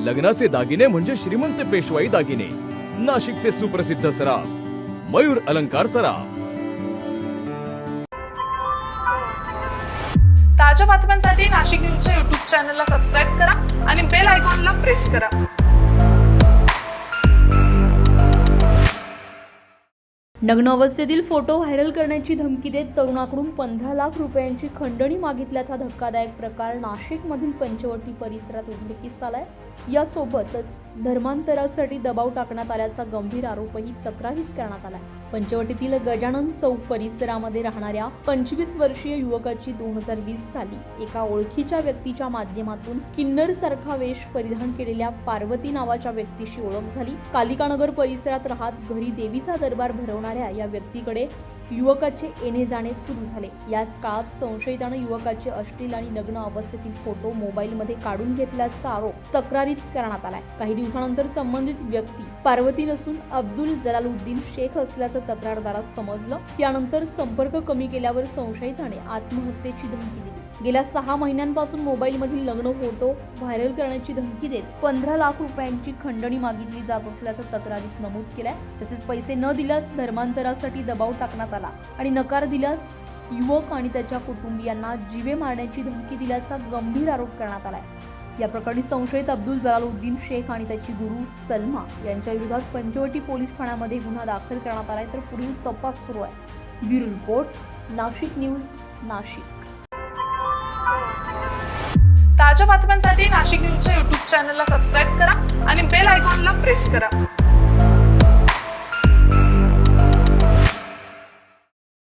लग्नाचे दागिने म्हणजे श्रीमंत पेशवाई दागिने, नाशिकचे सुप्रसिद्ध सराफ मयूर अलंकार सराफ। ताज्या बातम्यांसाठी नाशिक न्यूजच्या YouTube चॅनलला सबस्क्राईब करा आणि बेल आयकॉनला प्रेस करा। नग्न अवस्थेतील फोटो व्हायरल करण्याची धमकी देत तरुणाकडून 15 लाख रुपयांची खंडणी मागितल्याचा धक्कादायक प्रकार नाशिकमधील पंचवटी परिसरात उघडकीस आलाय। यासोबतच धर्मांतरासाठी दबाव टाकण्यात आल्याचा गंभीर आरोपही तक्रारीत करण्यात आलाय। पंचवटीतील गजानन चौक परिसरामध्ये राहणाऱ्या 25 वर्षीय युवकाची 2020 साली एका ओळखीच्या व्यक्तीच्या माध्यमातून किन्नर सारखा वेश परिधान केलेल्या पार्वती नावाच्या व्यक्तीशी ओळख झाली। कालिकानगर परिसरात राहत घरी देवीचा दरबार भरवणाऱ्या या व्यक्तीकडे युवकाचे येणे जाणे सुरू झाले। याच काळात संशयिताने युवकाचे अश्लील आणि नग्न अवस्थेतील फोटो मोबाईलमध्ये काढून घेतल्याचा आरोप तक्रारीत करण्यात आलाय। काही दिवसानंतर संबंधित व्यक्ती पार्वती नसून अब्दुल जलालुद्दीन शेख असल्याचं तक्रारदारास समजलं। त्यानंतर संपर्क कमी केल्यावर संशयिताने आत्महत्येची धमकी दिली। गेल्या 6 महिन्यांपासून मोबाईलमधील लग्न फोटो व्हायरल करण्याची धमकी देत 15 लाख रुपयांची खंडणी मागितली जात असल्याचं तक्रारीत नमूद केलंय। तसेच पैसे न दिल्यास धर्मांतरासाठी दबाव टाकण्यात आला आणि नकार दिल्यास युवक आणि त्याच्या कुटुंबियांना जीवे मारण्याची धमकी दिल्याचा गंभीर आरोप करण्यात आलाय। या प्रकरणी संशयित अब्दुल जलालुद्दीन शेख आणि त्याची गुरु सलमा यांच्या विरोधात पंचवटी पोलीस ठाण्यामध्ये गुन्हा दाखल करण्यात आलाय, तर पुढील तपास सुरू आहे। Bureau report, Nashik news, Nashik. ताज्या बातम्यांसाठी नाशिक न्यूजच्या YouTube चॅनलला सबस्क्राईब करा आणि बेल आयकॉनला प्रेस करा।